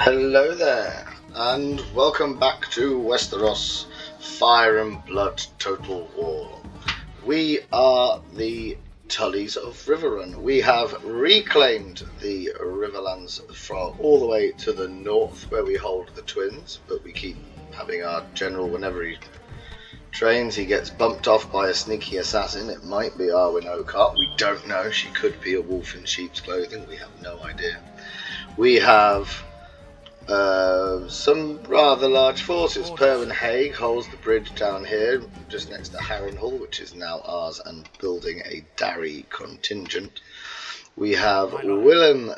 Hello there, and welcome back to Westeros Fire and Blood Total War. We are the Tullys of Riverrun. We have reclaimed the Riverlands from all the way to the north where we hold the twins, but we keep having our general, whenever he trains, he gets bumped off by a sneaky assassin. It might be Arwen Oakheart, we don't know. She could be a wolf in sheep's clothing, we have no idea. We have some rather large forces. Perwyn Haig holds the bridge down here, just next to Harrenhal, which is now ours, and building a Darry contingent. We have Willem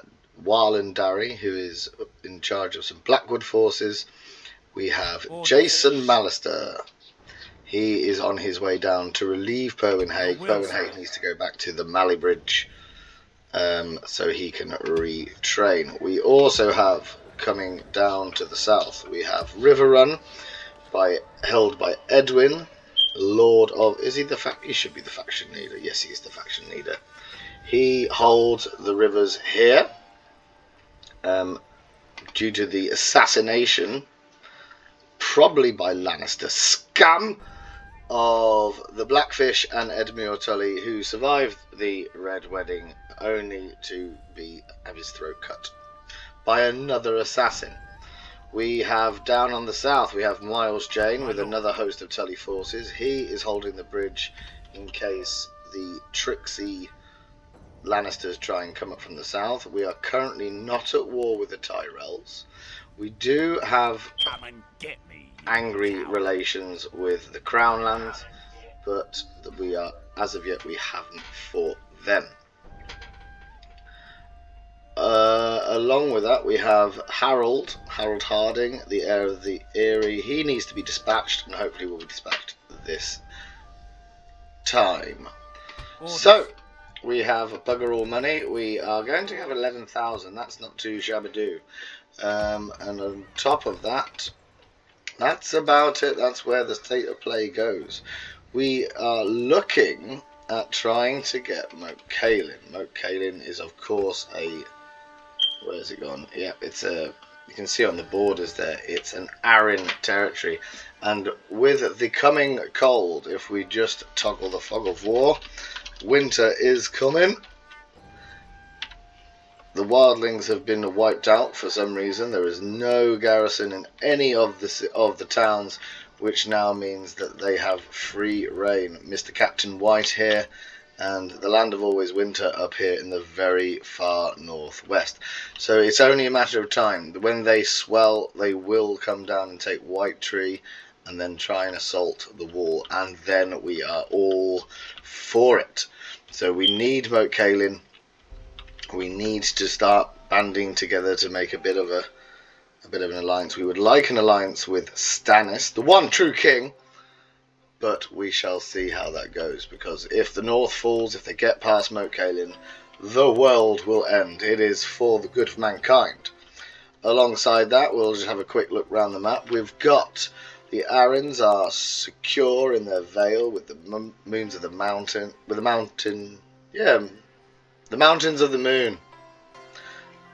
Warlen Darry, who is in charge of some Blackwood forces. We have Jason Mallister. He is on his way down to relieve Perwyn Haig. Perwyn Haig needs to go back to the Mally Bridge so he can retrain. We also have, coming down to the south, we have Riverrun, held by Edwin, Lord of... he should be the faction leader. Yes, he is the faction leader. He holds the rivers here, due to the assassination, probably by Lannister scum, of the Blackfish and Edmure Tully, who survived the Red Wedding only to have his throat cut by another assassin. We have down on the south, we have Miles Jane with another host of Tully forces. He is holding the bridge in case the tricksy Lannisters try and come up from the south. We are currently not at war with the Tyrells. We do have angry relations with the Crownlands, but we are, as of yet, we haven't fought them. Along with that, we have Harold Harding, the heir of the Eyrie. He needs to be dispatched, and hopefully will be dispatched this time. So, we have bugger all money. We are going to have 11,000. That's not too shabby-doo. And on top of that, that's about it. That's where the state of play goes. We are looking at trying to get Moat Cailin. Moat Cailin is, of course, a... where's it gone? Yeah, it's a... you can see on the borders there, it's an Arryn territory. And with the coming cold, if we just toggle the fog of war, winter is coming. The wildlings have been wiped out for some reason. There is no garrison in any of the towns, which now means that they have free reign. Mr. Captain White here, and the Land of Always Winter up here in the very far northwest. So it's only a matter of time. When they swell, they will come down and take White Tree and then try and assault the wall, and then we are all for it. So we need Moat Cailin. We need to start banding together to make a bit of an alliance. We would like an alliance with Stannis, the one true king, but we shall see how that goes, because if the North falls, if they get past Moat Cailin, the world will end. It is for the good of mankind. Alongside that, we'll just have a quick look around the map. We've got the Arryns are secure in their vale with the moons of the mountain, the mountains of the moon.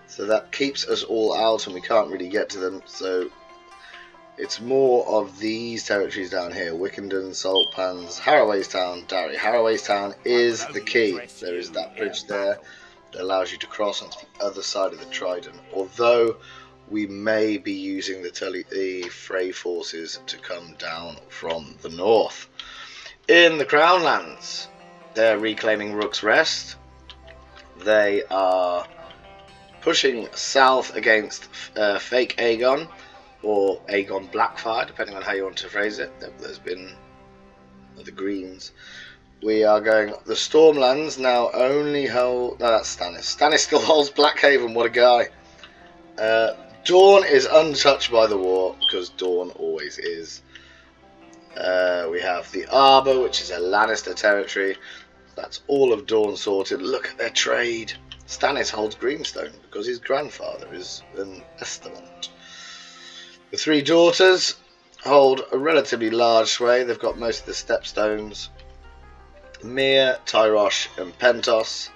So that keeps us all out and we can't really get to them. So it's more of these territories down here. Wickenden, Saltpans, Harroway's Town, Darry. Harroway's Town is the key. There is that bridge there that allows you to cross onto the other side of the Trident. Although we may be using the Frey forces to come down from the north. In the Crownlands, they're reclaiming Rook's Rest. They are pushing south against fake Aegon, or Aegon Blackfire, depending on how you want to phrase it. There's been the Greens. We are going... the Stormlands now only hold... no, that's Stannis. Stannis still holds Blackhaven, what a guy. Dorne is untouched by the war, because Dorne always is. We have the Arbor, which is a Lannister territory. That's all of Dorne sorted. Look at their trade. Stannis holds Greenstone because his grandfather is an Estamont. The Three Daughters hold a relatively large sway. They've got most of the stepstones. Mere, Tyrosh and Pentos.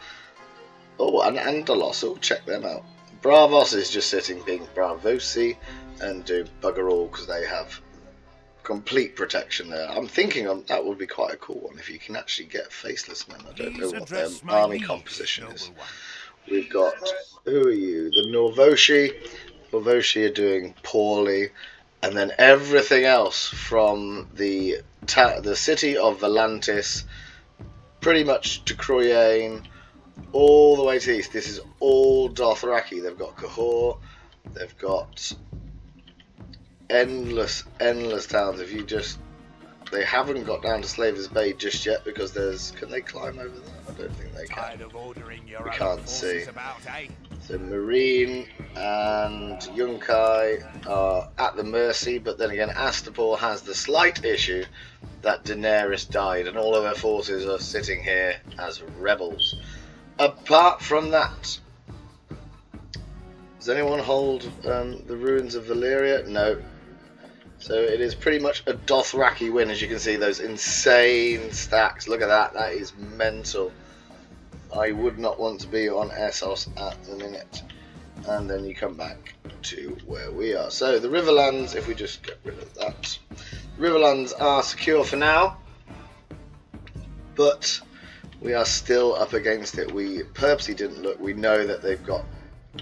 Oh, and Andalos. Oh, check them out. Bravos is just sitting being Bravosi and do bugger all because they have complete protection there. I'm thinking that would be quite a cool one if you can actually get faceless men. I don't know what their army composition is. We've got, who are you? The Norvoshi. Norvoshi are doing poorly. And then everything else from the city of Volantis, pretty much to Croyane, all the way to the east. This is all Dothraki. They've got Cahor. They've got endless towns. If you just, they haven't got down to Slaver's Bay just yet because there's, can they climb over there? I don't think they can. We can't see. So Marine and Yunkai are at the mercy, but then again Astapor has the slight issue that Daenerys died and all of her forces are sitting here as rebels. Apart from that, does anyone hold the ruins of Valyria? No. So it is pretty much a Dothraki win. As you can see, those insane stacks. Look at that. That is mental. I would not want to be on Essos at the minute. And then you come back to where we are. So the Riverlands, if we just get rid of that. Riverlands are secure for now. But we are still up against it. We purposely didn't look. We know that they've got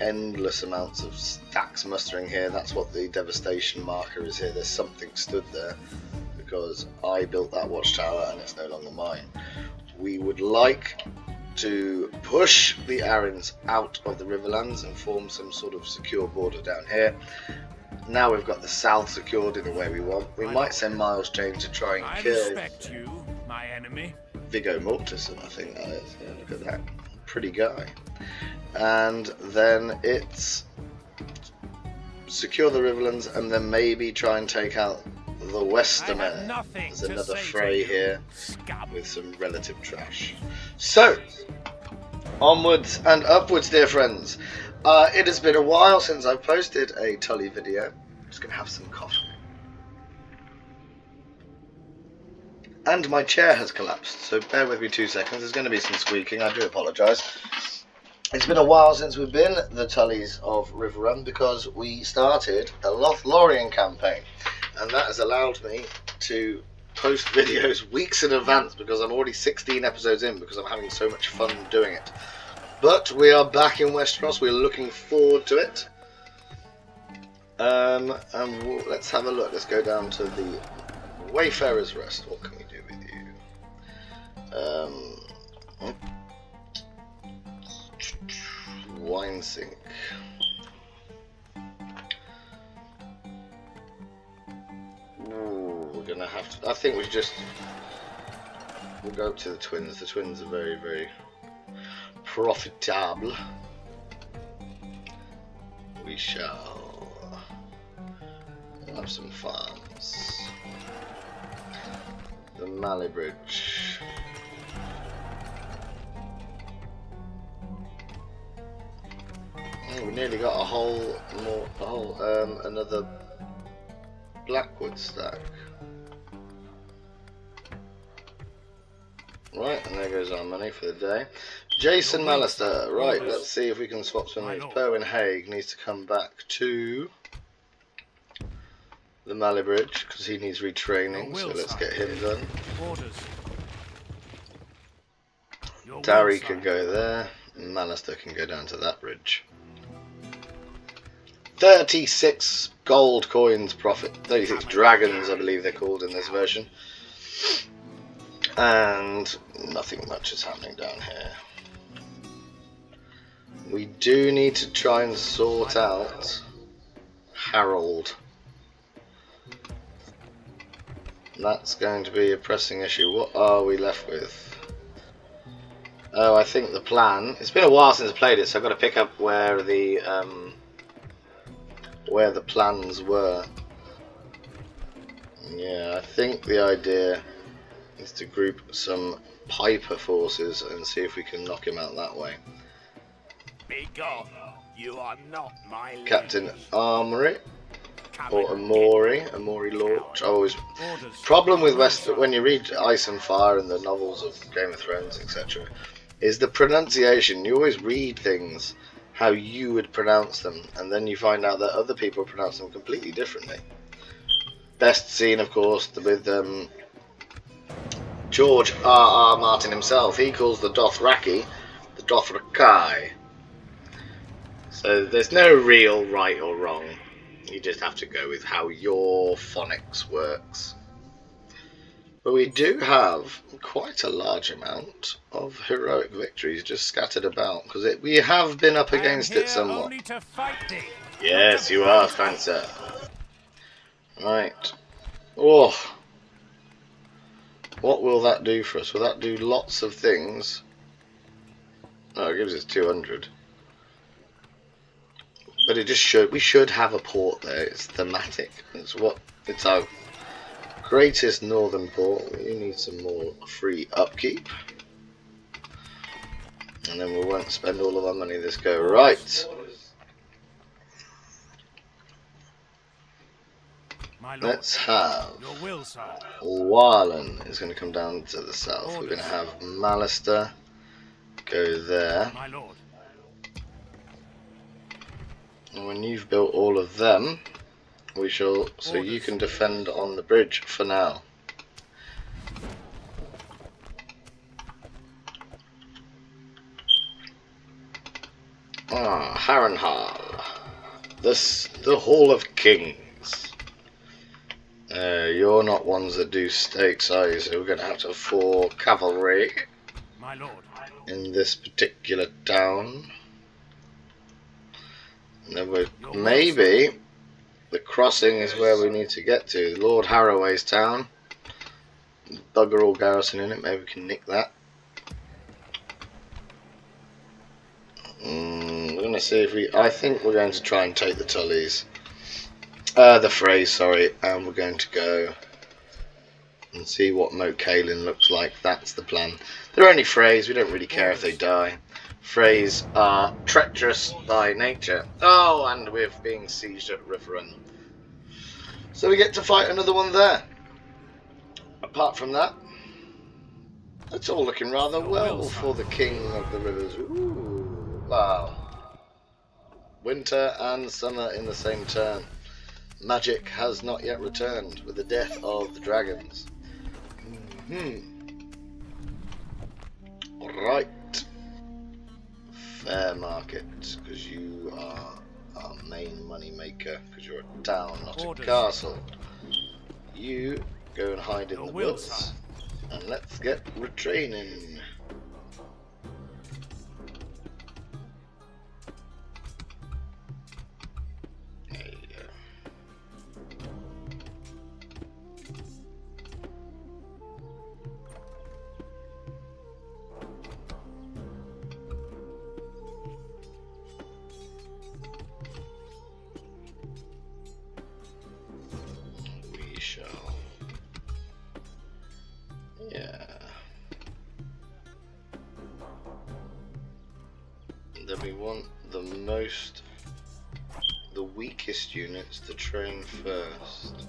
endless amounts of stacks mustering here. That's what the devastation marker is here. There's something stood there because I built that watchtower and it's no longer mine. We would like to push the Arryns out of the Riverlands and form some sort of secure border down here. Now we've got the south secured in the way we want. We might send Miles Chain to try and kill you, my enemy. Viggo Mortensen, I think that is. Yeah, look at that. Pretty guy. And then it's secure the Riverlands and then maybe try and take out the Westermen. There's another fray here with some relative trash. So, onwards and upwards, dear friends. It has been a while since I've posted a Tully video. I'm just going to have some coffee. And my chair has collapsed, so bear with me 2 seconds. There's going to be some squeaking, I do apologise. It's been a while since we've been the Tullys of Riverrun because we started a Lothlorien campaign. And that has allowed me to post videos weeks in advance because I'm already 16 episodes in because I'm having so much fun doing it. But we are back in Westeros, we're looking forward to it. And let's have a look, let's go down to the Wayfarer's Rest. What can we do with you? Wine sink. Ooh, we're gonna have to. I think we'll go up to the twins. The twins are very, very profitable. We shall have some farms. The Mali Bridge. We nearly got another Blackwood stack. Right, and there goes our money for the day. Jason Mallister. Right, let's see if we can swap some of these. Berwyn Haig needs to come back to the Mali Bridge because he needs retraining, so let's get him done. Darry can go there, and Mallister can go down to that bridge. 36 gold coins profit, 36 dragons I believe they're called in this version. And nothing much is happening down here. We do need to try and sort out Harold. That's going to be a pressing issue. What are we left with? Oh, I think the plan, it's been a while since I played it, so I've got to pick up where the plans were. Yeah, I think the idea is to group some Piper forces and see if we can knock him out that way. Be gone. You are not my lady. Captain Armory or Amori Lord. Always problem with when you read Ice and Fire and the novels of Game of Thrones, etc., is the pronunciation. You always read things how you would pronounce them, and then you find out that other people pronounce them completely differently. Best scene, of course, with George R.R. Martin himself. He calls the Dothraki the Dothrakai. So there's no real right or wrong. You just have to go with how your phonics works. But we do have quite a large amount of heroic victories just scattered about, because we have been up against it somewhat. Yes, you are, kind sir. Right. Oh. What will that do for us? Will that do lots of things? Oh, it gives us 200. But it just should. We should have a port there. It's thematic. It's our greatest northern port. We need some more free upkeep. And then we won't spend all of our money this go. Right. Let's have Warlen is going to come down to the south. We're going to have Malister go there. And when you've built all of them, we shall. So you can defend on the bridge for now. Ah, Harrenhal. The Hall of Kings. You're not ones that do stakes, are you? So we're going to have 4 cavalry in this particular town. And then maybe the crossing is where we need to get to. Lord Harroway's town. Bugger all garrison in it. Maybe we can nick that. We're going to see if we. I think we're going to try and take the Tullys. The Freys, sorry, and we're going to go and see what Moat Cailin looks like. That's the plan. They're only Freys, we don't really care if they die. Freys are treacherous by nature. Oh, and we're being sieged at Riverrun. So we get to fight another one there. Apart from that, it's all looking rather well for the King of the Rivers. Ooh, wow. Winter and summer in the same turn. Magic has not yet returned with the death of the dragons. Right. Fair market, because you are our main money maker, because you're a town, not a castle. You go and hide in the woods, and let's get retraining. Then we want the weakest units to train first.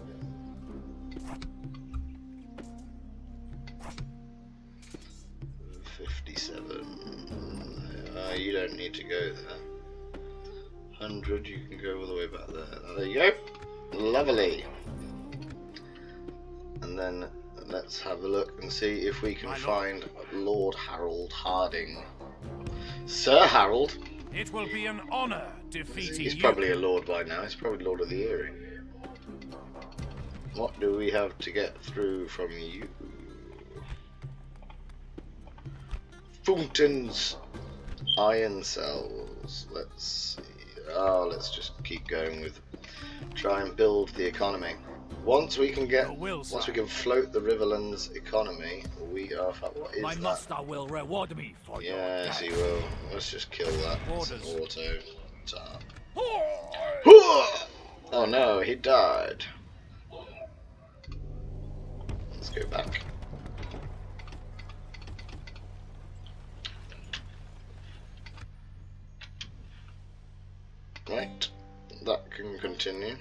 You don't need to go there. 100, you can go all the way back there. There you go. Lovely. And then let's have a look and see if we can find Lord Harold Harding. Sir Harold. It will be an honor defeating He's probably a lord by now. He's probably Lord of the Eyrie. What do we have to get through from you? Fountains. Iron cells. Let's see. Oh, let's just keep going with try and build the economy. Once we can float the Riverlands economy, we are. What is My that? master will reward me for yes, he will. Let's just kill that. It's an auto tap. Oh no, he died. Let's go back. Right, that can continue.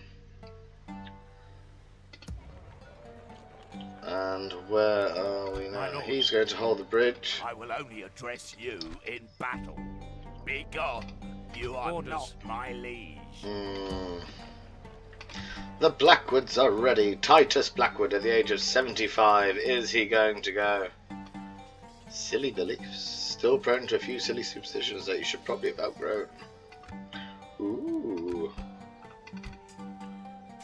And where are we now? He's going to hold the bridge. I will only address you in battle. Be gone. You are not my liege. The Blackwoods are ready. Titus Blackwood at the age of 75. Is he going to go? Silly beliefs. Still prone to a few silly superstitions that you should probably have outgrown. Ooh.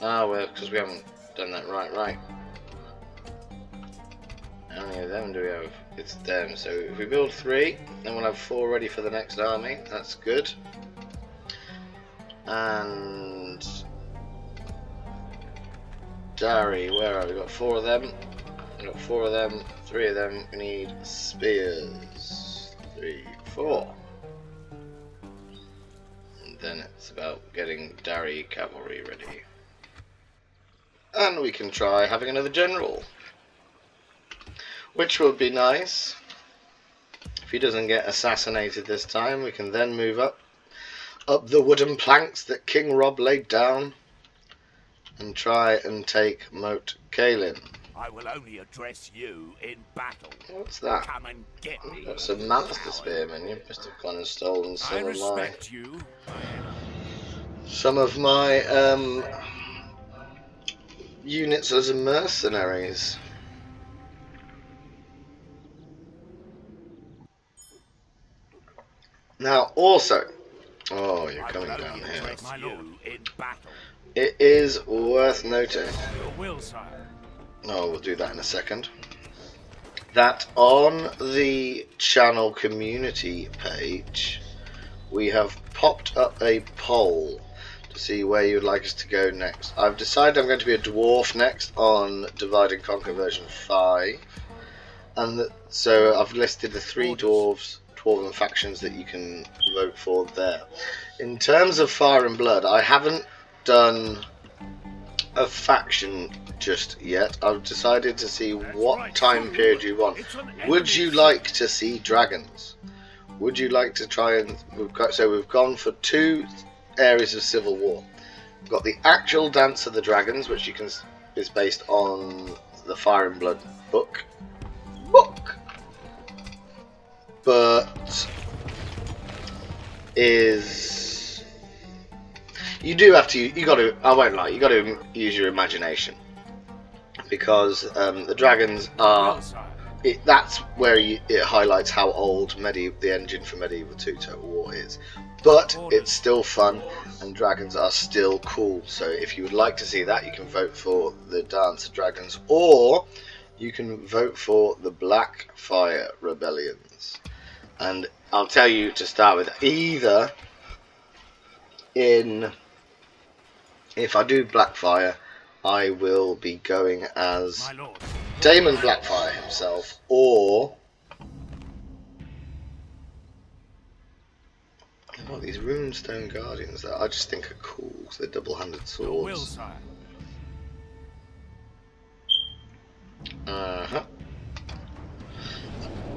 Ah, well, because we haven't done that right. How many of them do we have? It's them. So if we build 3, then we'll have 4 ready for the next army. That's good. And Dari, where are we? Got 4 of them. We've got 4 of them. 3 of them. We need spears. 3, 4. And then it's about getting Dari cavalry ready. And we can try having another general, which would be nice. If he doesn't get assassinated this time, we can then move up the wooden planks that King Rob laid down and try and take Moat Cailin. I will only address you in battle. What's that? Come and get me. That's a Master Spearman. You must have gone and stolen some of my units as mercenaries. Now also, oh, you're coming down here. It is worth noting, oh, we'll do that in a second, that on the channel community page we have popped up a poll to see where you'd like us to go next. I've decided I'm going to be a dwarf next on Divide and Conquer version 5, and so I've listed the 3 dwarven factions that you can vote for there. In terms of Fire and Blood, I haven't done a faction just yet. I've decided to see what time period you want. Would you like to see dragons? Would you like to try and we've gone for 2 areas of civil war. We've got the actual Dance of the Dragons, which you can is based on the Fire and Blood book. But is you do have to, you got to, I won't lie, you got to use your imagination, because the dragons are, that's where it highlights how old the engine for Medieval 2 Total War is. But it's still fun, and dragons are still cool. So if you would like to see that, you can vote for the Dance of Dragons, or you can vote for the Blackfire Rebellions. And I'll tell you to start with, either if I do Blackfire, I will be going as Daemon Blackfire himself, or oh, these Runestone Guardians that I just think are cool, because they're double-handed swords.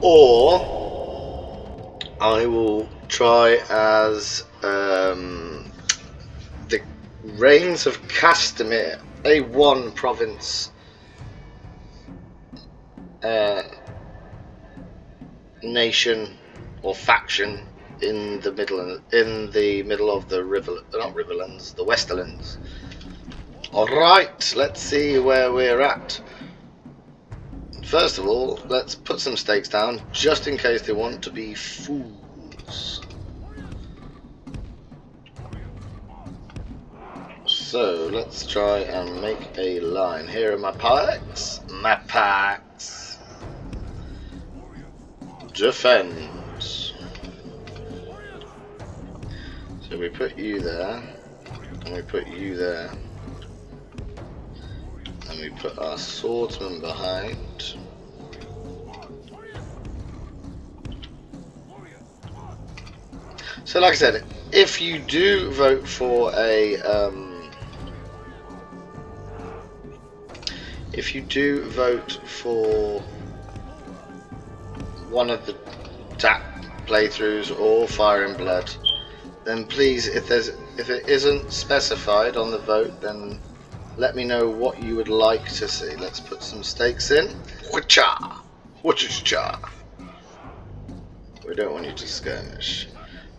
Or I will try as the Reigns of Castamere, a 1 province nation or faction in the middle of the Riverlands, the Westerlands. Alright, let's see where we're at. First of all, let's put some stakes down, just in case they want to be fools. So, let's try and make a line. Here are my pikes. Defend. So we put you there, and we put you there, and we put our swordsman behind. So like I said, if you do vote for a one of the TAP playthroughs or Fire and Blood, then please, if it isn't specified on the vote, then let me know what you would like to see. Let's put some stakes in. Wha-cha! Wha-cha-cha! We don't want you to skirmish.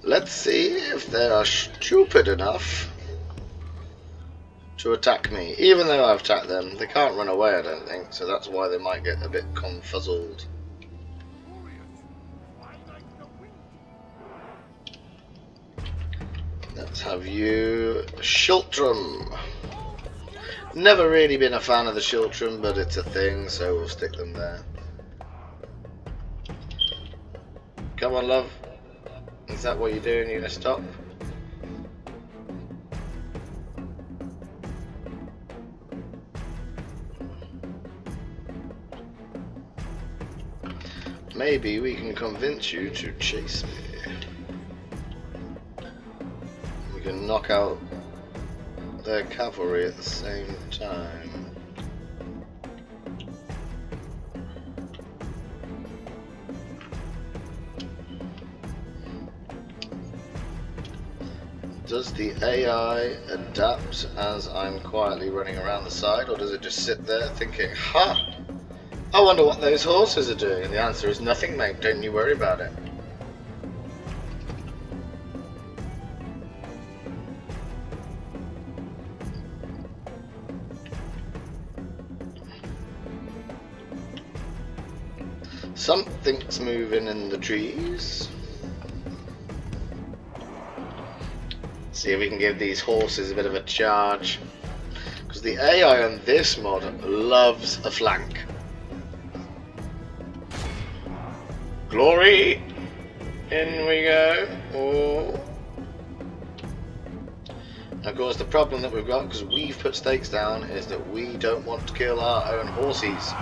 Let's see if they are stupid enough to attack me. Even though I've attacked them, they can't run away, I don't think, so that's why they might get a bit confuzzled. Let's have you Shiltrum. Never really been a fan of the Shiltrum, but it's a thing, so we'll stick them there. Come on, love. Is that what you're doing? You're gonna stop? Maybe we can convince you to chase me. We can knock out their cavalry at the same time. Does the AI adapt as I'm quietly running around the side, or does it just sit there thinking, ha! I wonder what those horses are doing? And the answer is nothing, mate, don't you worry about it. Something's moving in the trees. See if we can give these horses a bit of a charge. Because the AI on this mod loves a flank. Glory! In we go. Oh. Of course, the problem that we've got, because we've put stakes down, is that we don't want to kill our own horses.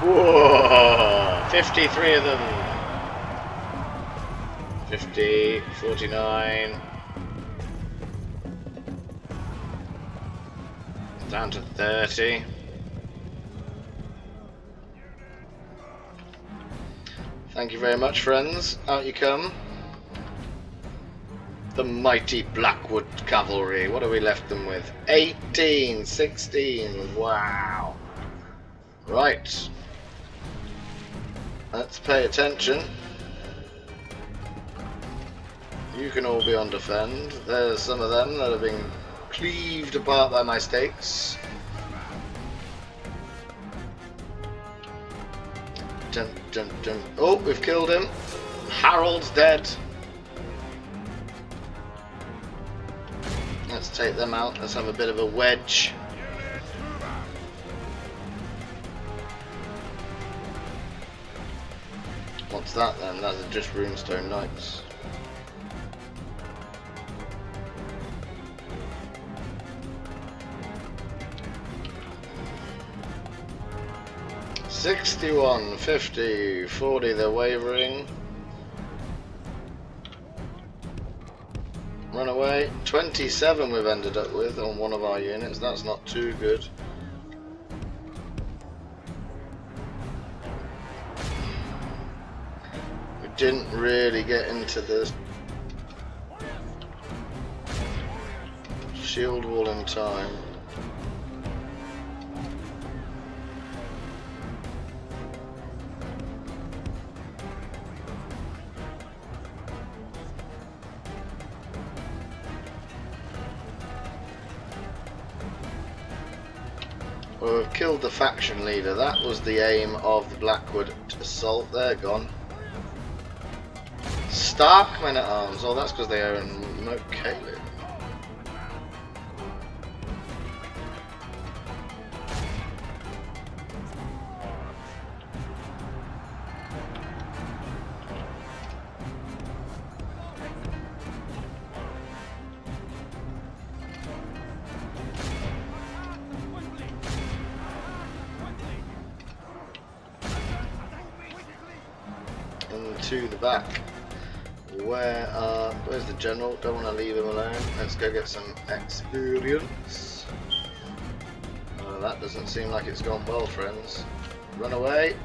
Whoa! 53 of them. 50, 49. Down to 30. Thank you very much, friends. Out you come. The mighty Blackwood Cavalry. What have we left them with? 18, 16. Wow. Right. Let's pay attention. You can all be on defend. There's some of them that have been cleaved apart by my stakes. Dun, dun, dun. Oh, we've killed him. Harold's dead. Let's take them out. Let's have a bit of a wedge. What's that then? That's just runestone knights. $61, $50, $40, they're wavering. Run away. 27 we've ended up with on one of our units. That's not too good. We didn't really get into the shield wall in time. Well, we've killed the faction leader. That was the aim of the Blackwood assault. They're gone. Stark men at arms. Oh, that's because they own Moat Cailin. To the back. Where's the general? Don't want to leave him alone. Let's go get some experience. That doesn't seem like it's gone well, friends. Run away.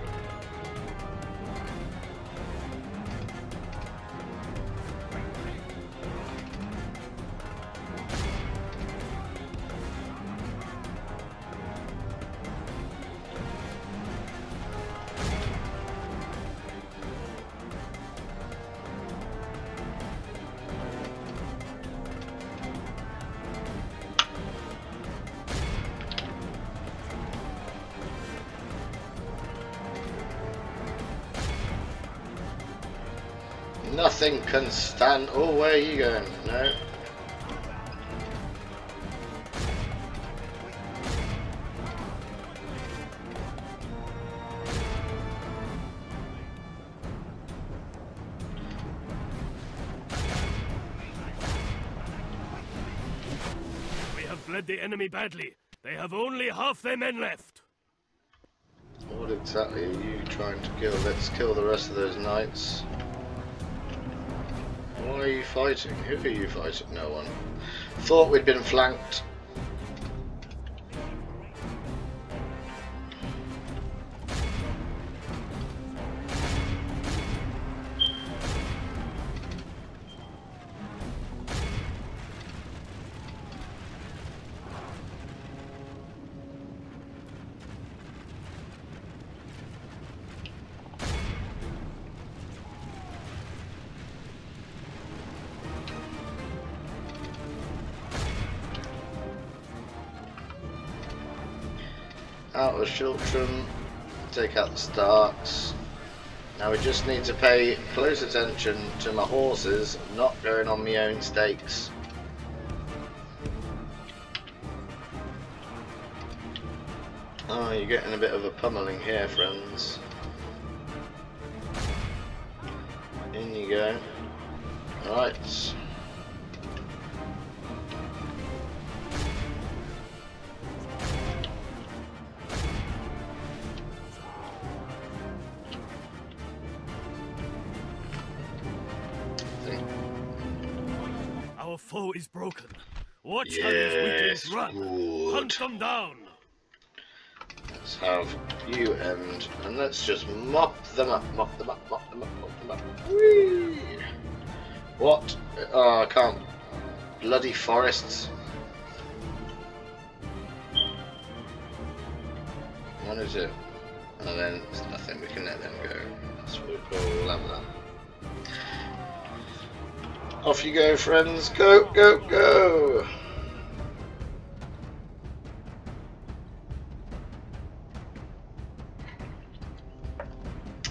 Nothing can stand. Oh, where are you going? No. We have bled the enemy badly. They have only half their men left. What exactly are you trying to kill? Let's kill the rest of those knights. Why are you fighting? Who are you fighting? No one. Thought we'd been flanked. Out of Shiltram, take out the Starks. Now we just need to pay close attention to my horses not going on my own stakes. Oh, you're getting a bit of a pummeling here, friends. In you go. Right. Our foe is broken. Watch how these weaklings run. Good. Hunt them down. Let's have you end, and let's just mop them up, mop them up, mop them up, mop them up. Whee! What? Oh, I can't. Bloody forests. What is it? And then it's nothing, we can let them go. That's what we call that. Off you go, friends. Go, go, go!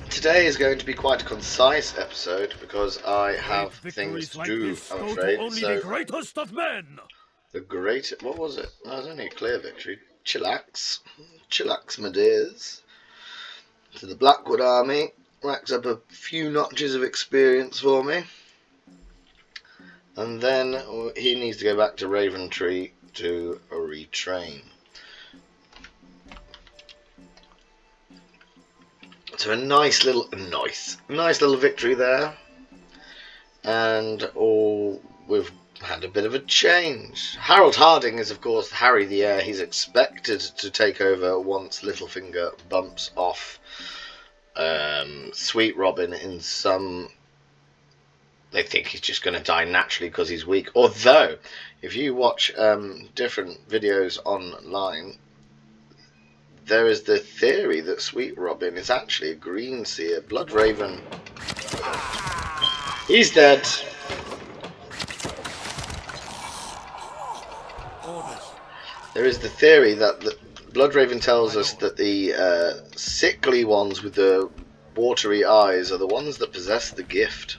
Today is going to be quite a concise episode because I have things to do, I'm afraid. Only So, the greatest of men. the great... What was it? No, it was only a clear victory. Chillax. Chillax, my dears. So the Blackwood army racks up a few notches of experience for me. And then he needs to go back to Raventree to retrain. So a nice little victory there. And we've had a bit of a change. Harold Harding is of course Harry the Heir. He's expected to take over once Littlefinger bumps off Sweet Robin in some... They think he's just going to die naturally because he's weak. Although, if you watch different videos online, there is the theory that Sweet Robin is actually a Green Seer, Bloodraven. He's dead. There is the theory that Bloodraven tells us that the sickly ones with the watery eyes are the ones that possess the gift.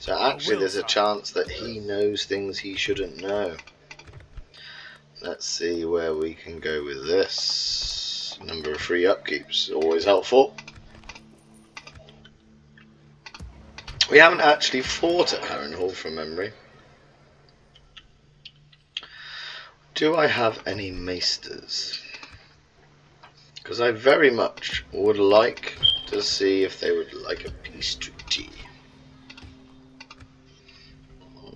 So actually there's a chance that he knows things he shouldn't know. Let's see where we can go with this. Number of free upkeeps, always helpful. We haven't actually fought at Harrenhal from memory. Do I have any maesters? Because I very much would like to see if they would like a peace treaty.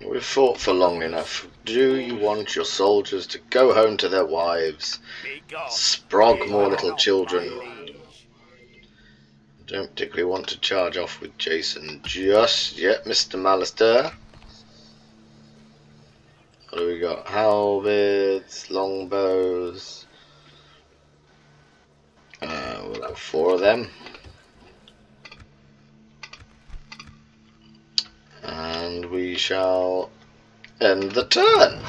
We've fought for long enough. Do you want your soldiers to go home to their wives? Sprog more little children. Don't particularly want to charge off with Jason just yet, Mr. Mallister. What do we got? Halberds, longbows. We'll have 4 of them. And we shall end the turn.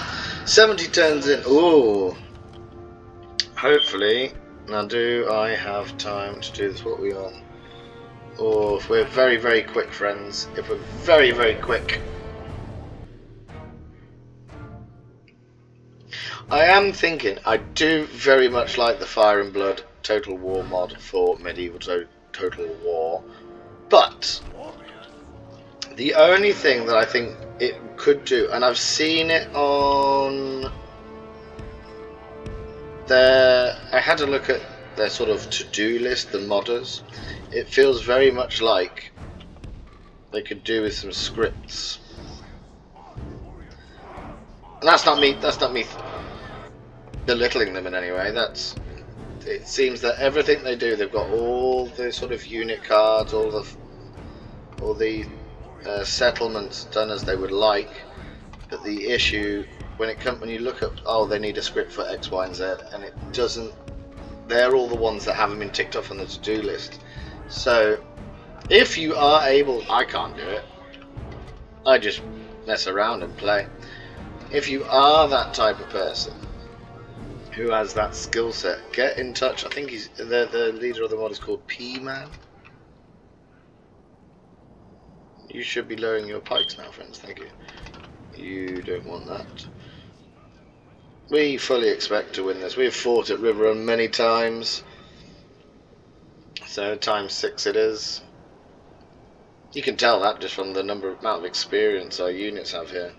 70 turns in. Ooh. Hopefully. Now, do I have time to do this? What are we on? Or if we're very, very quick, friends. If we're very, very quick. I am thinking, I do very much like the Fire and Blood Total War mod for Medieval Total War. But the only thing that I think it could do, and I've seen it on their, I had a look at their sort of to-do list, the modders. It feels very much like they could do with some scripts. And that's not me belittling them in any way. It seems that everything they do, they've got all the sort of unit cards, all the settlements done as they would like. But the issue when you look at, oh, they need a script for X, Y, and Z, and it doesn't. They're all the ones that haven't been ticked off on the to-do list. So if you are able, I can't do it. I just mess around and play. If you are that type of person who has that skill set, get in touch. I think the leader of the mod is called P-Man. You should be lowering your pikes now, friends. Thank you. You don't want that. We fully expect to win this. We've fought at River Run many times. So times 6 it is. You can tell that just from the amount of experience our units have here.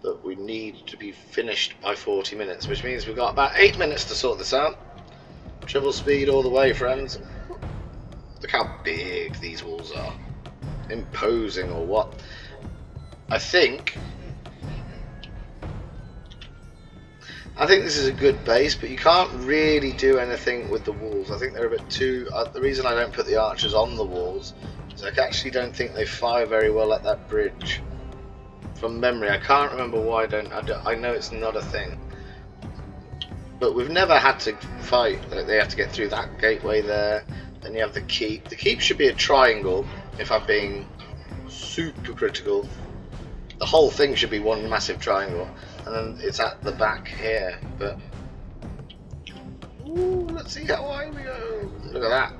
But we need to be finished by 40 minutes, which means we've got about 8 minutes to sort this out. Triple speed all the way, friends. Look how big these walls are. Imposing or what? I think this is a good base, but you can't really do anything with the walls. I think they're a bit too... the reason I don't put the archers on the walls is I actually don't think they fire very well at that bridge. From memory, I can't remember why I know it's not a thing. But we've never had to fight. They have to get through that gateway there. Then you have the keep. The keep should be a triangle, if I'm being super critical. The whole thing should be one massive triangle. And then it's at the back here. But ooh, let's see how high we go. Look at that.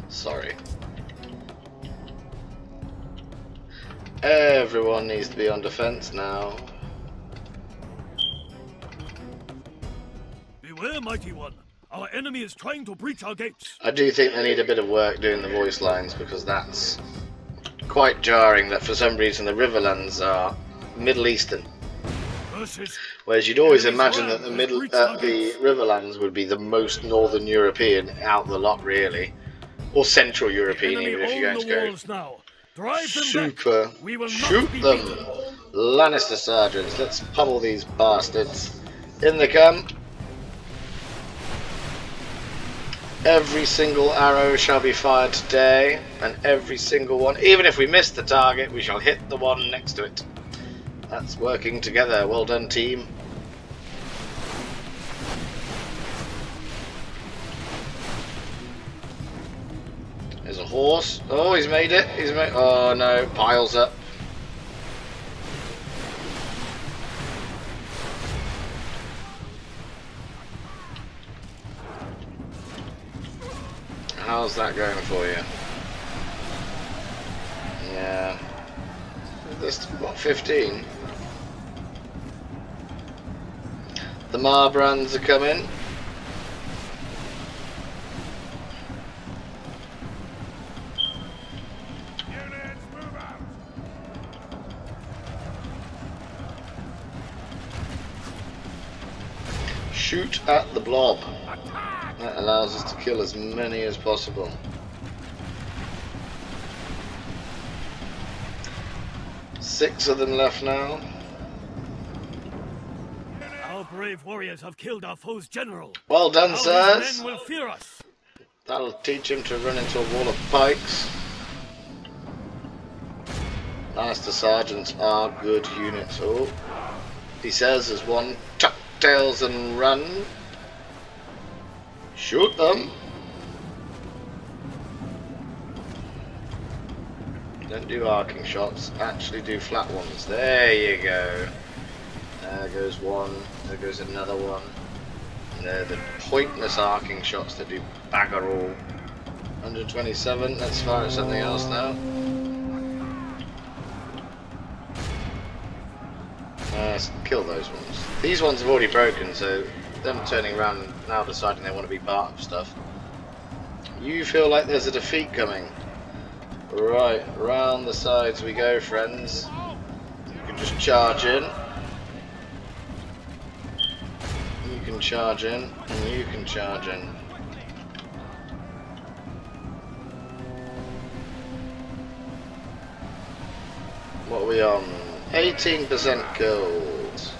Sorry. Everyone needs to be on defense now. Beware, mighty one. Our enemy is trying to breach our gates. I do think they need a bit of work doing the voice lines, because that's quite jarring that for some reason the Riverlands are Middle Eastern. Whereas you'd always imagine that the Riverlands would be the most Northern European out the lot, really. Or Central European, even if you're going to go super. Shoot them! Lannister sergeants, let's pummel these bastards. In they come. Every single arrow shall be fired today, and every single one, even if we miss the target, we shall hit the one next to it. That's working together. Well done, team. There's a horse. Oh, he's made it. Oh no, piles up. How's that going for you? Yeah. There's what, 15? The Marbrands are coming. Shoot at the blob. That allows us to kill as many as possible. Six of them left now. Our brave warriors have killed our foe's general. Well done, sirs. Men will fear us. That'll teach him to run into a wall of pikes. Lannister sergeants are good units. Oh, he says there's one. Tuck tails and run. Shoot them. Don't do arcing shots, actually do flat ones. There you go. There goes one, there goes another one. They're the pointless arcing shots that do bagger all. 127, let's fire at something else now. Let's kill those ones. These ones have already broken, so them turning around and now deciding they want to be part of stuff. You feel like there's a defeat coming. Right, round the sides we go, friends. You can just charge in. You can charge in, and you can charge in. What are we on? 18% kills.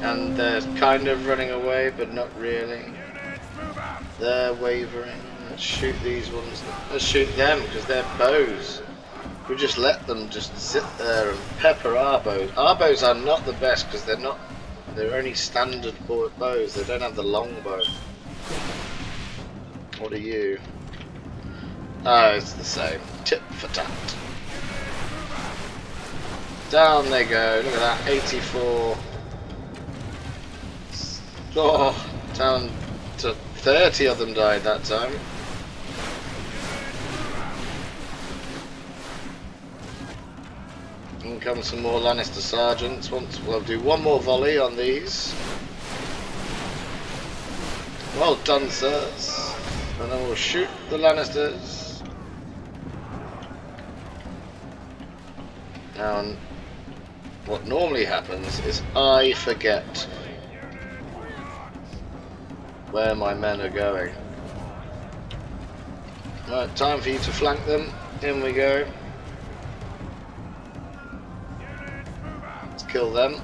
And they're kind of running away, but not really. They're wavering. Let's shoot these ones. Let's shoot them, because they're bows. We just let them just sit there and pepper our bows. Our bows are not the best, because they're only standard bows. They don't have the long bow. What are you? Oh, it's the same. Tit for tat. Down they go. Look at that. 84. Oh, down to 30 of them died that time. In comes some more Lannister sergeants. We'll do one more volley on these. Well done, sirs. And then we'll shoot the Lannisters. Now, what normally happens is I forget where my men are going. Right, time for you to flank them. In we go. Let's kill them.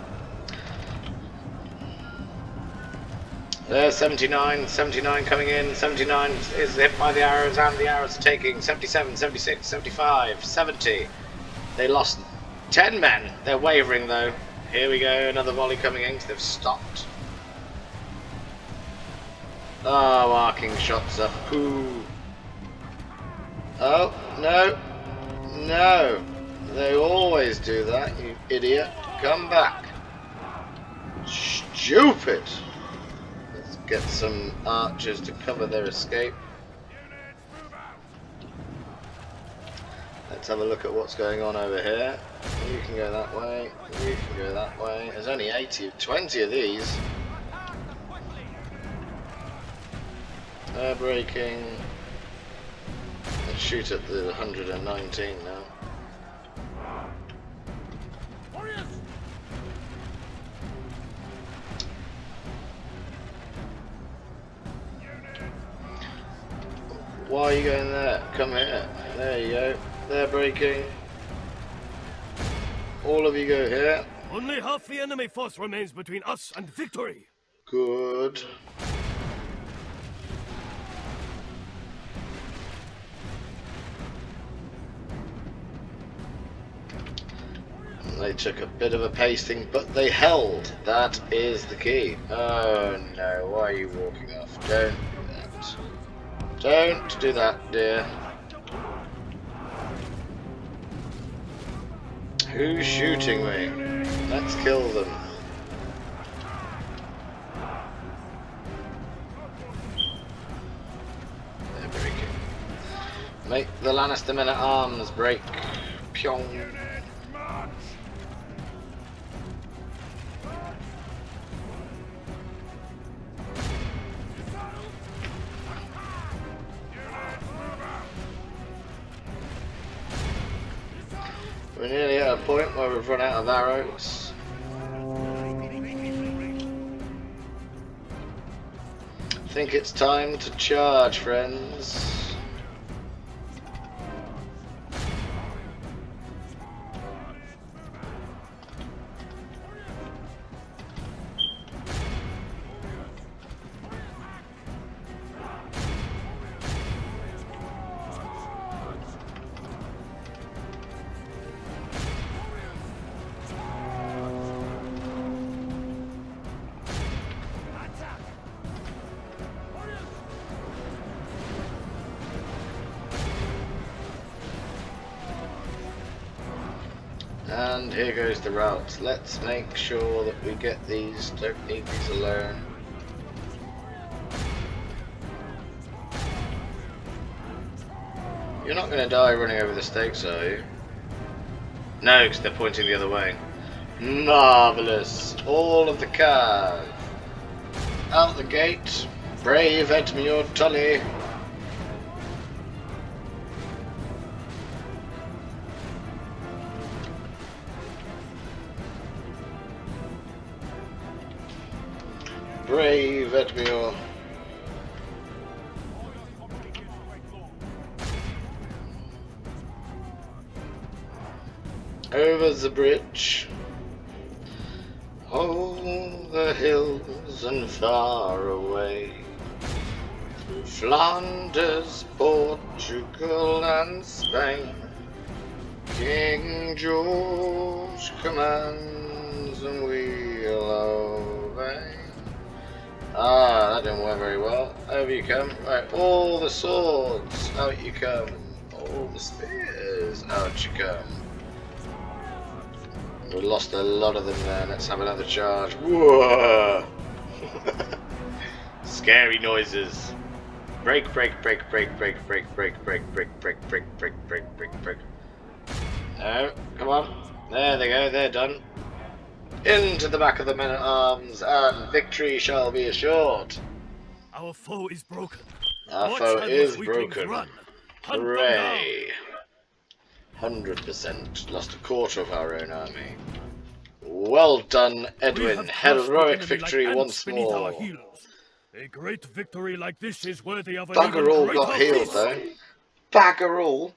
There's 79, 79 coming in, 79 is hit by the arrows and the arrows are taking, 77, 76, 75, 70. They lost 10 men. They're wavering though. Here we go, another volley coming in because they've stopped. Oh, arcing shots are poo. Oh, no. No. They always do that, you idiot. Come back. Stupid. Let's get some archers to cover their escape. Let's have a look at what's going on over here. You can go that way. You can go that way. There's only 20 of these. They're breaking. Let's shoot at the 119 now. Why are you going there? Come here. There you go. They're breaking. All of you go here. Only half the enemy force remains between us and victory. Good. They took a bit of a pasting, but they held. That is the key. Oh no, why are you walking off? Don't do that. Don't do that, dear. Who's shooting me? Let's kill them. They're breaking. Make the Lannister men at arms break. Pyong. We're nearly at a point where we've run out of arrows. I think it's time to charge, friends. And here goes the route. Let's make sure that we get these. Don't leave these alone. You're not going to die running over the stakes, are you? No, because they're pointing the other way. Marvellous. All of the cars. Out the gate. Brave Edmure Tully. Brave Edmure. Over the bridge, over the hills and far away, through Flanders, Portugal and Spain, King George commands and we'll obey. Ah, that didn't work very well. Over you come. Right, all the swords, out you come. All the spears, out you come. We lost a lot of them there. Let's have another charge. Whoa! Scary noises. Break, break, break, break, break, break, break, break, break, break, break, break, break, break, break. No, come on. There they go. They're done. Into the back of the men-at-arms, and victory shall be assured. Our foe is broken. Our Watch foe how is those weaklings broken. run. Hunt them Hooray! 100%. Lost a quarter of our own army. Well done, down. Edwin. Heroic victory once more. A great victory like this is worthy of an Bugger all got greater healed feast. though. Bugger all.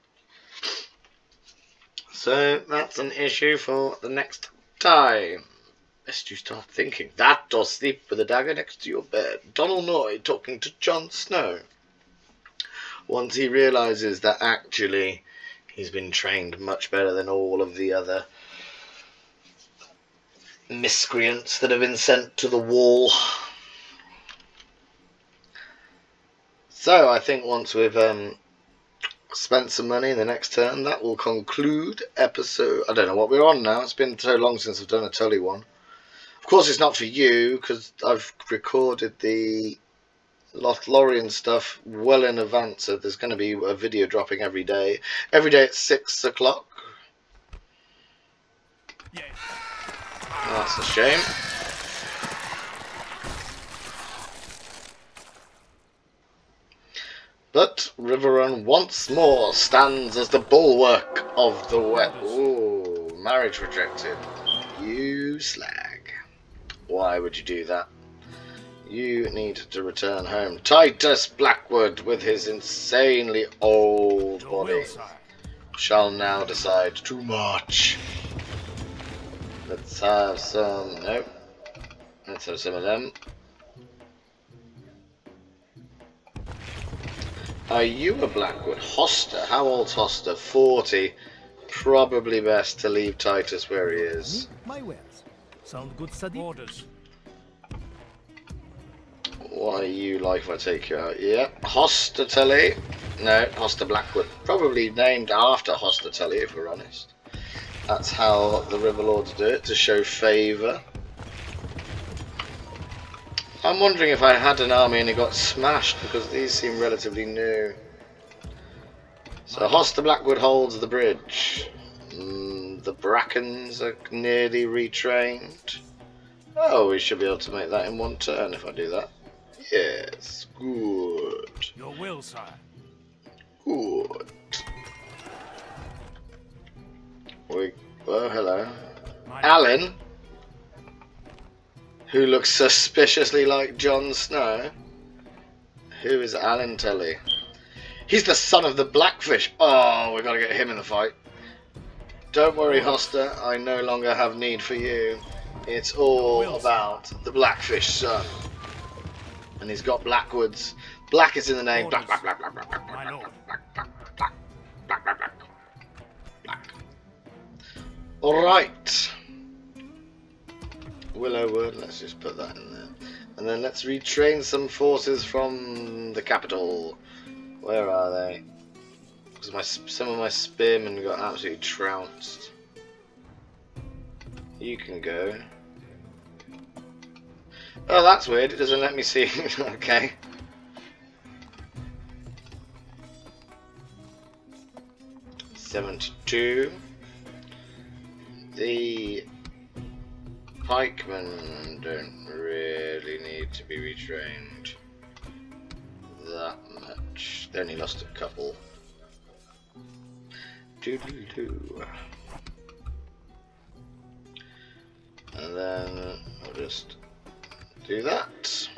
So that's an issue for the next time. Lest you start thinking, that does sleep with a dagger next to your bed. Donald Noy talking to Jon Snow. Once he realises that actually he's been trained much better than all of the other miscreants that have been sent to the wall. So I think once we've spent some money in the next turn, that will conclude episode. I don't know what we're on now. It's been so long since I've done a Tully one. Of course it's not for you, because I've recorded the Lothlorien stuff well in advance, so there's going to be a video dropping every day. Every day at 6 o'clock. Yes. That's a shame. But Riverrun once more stands as the bulwark of the wet. Ooh, marriage rejected. You slag. Why would you do that? You need to return home. Titus Blackwood, with his insanely old body, shall now decide to march. Let's have some. Nope. Let's have some of them. Are you a Blackwood? Hoster? How old's Hoster? 40. Probably best to leave Titus where he is. My wares. Sound good, Sadiq? Orders. What are you like if I take you out? Yeah. Hoster Tully. No, Hoster Blackwood. Probably named after Hoster Tully, if we're honest. That's how the Riverlords do it, to show favour. I'm wondering if I had an army and it got smashed, because these seem relatively new. So Hoster Blackwood holds the bridge. The Brackens are nearly retrained. Oh, we should be able to make that in one turn if I do that. Yes, good. Your will, sire. Good. Oh, hello. Alan, who looks suspiciously like Jon Snow. Who is Alan Tully? He's the son of the Blackfish. Oh, we've got to get him in the fight. Don't worry, Hoster. I no longer have need for you. It's all about the Blackfish son. And he's got Blackwoods. Black is in the name. Black, black, black, black, black, black, black, black, black, black, black, black, black, black, black. Alright. Willowwood, let's just put that in there. And then let's retrain some forces from the capital. Where are they? Because some of my spearmen got absolutely trounced. You can go. Oh, that's weird. It doesn't let me see. Okay. $72. The pikemen don't really need to be retrained that much. They only lost a couple. Doo-doo-doo. And then I'll just do that.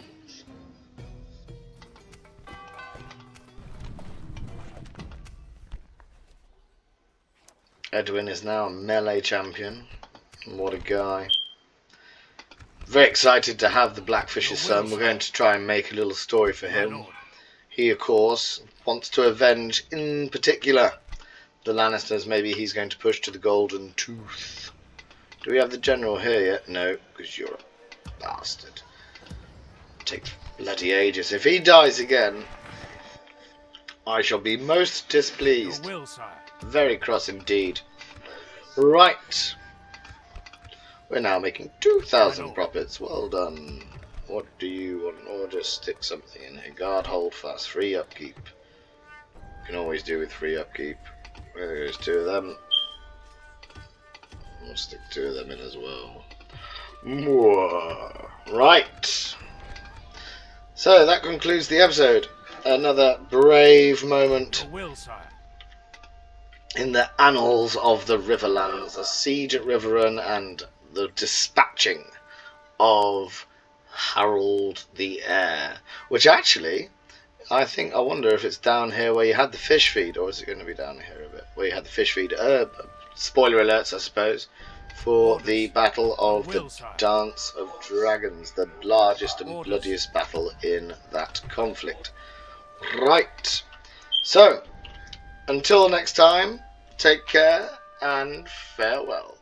Edwin is now a melee champion. What a guy. Very excited to have the Blackfish's son. We're going to try and make a little story for him. He, of course, wants to avenge, in particular, the Lannisters. Maybe he's going to push to the Golden Tooth. Do we have the general here yet? No, because you're a bastard. Takes bloody ages. If he dies again, I shall be most displeased. Your will, sire. Very cross indeed. Right. We're now making 2,000 profits. Well done. What do you want? Or just stick something in here. Guard, hold fast. Free upkeep. You can always do with free upkeep. There's 2 of them. We'll stick 2 of them in as well. Right. So that concludes the episode. Another brave moment Your will, sire. in the annals of the Riverlands. A siege at Riverrun and the dispatching of Harold the Heir. Which actually, I wonder if it's down here where you had the Fishfeed, or is it going to be down here a bit? Where you had the Fishfeed. Spoiler alerts, I suppose, for the Battle of the Dance of Dragons, the largest and bloodiest battle in that conflict. Right. So, until next time, take care and farewell.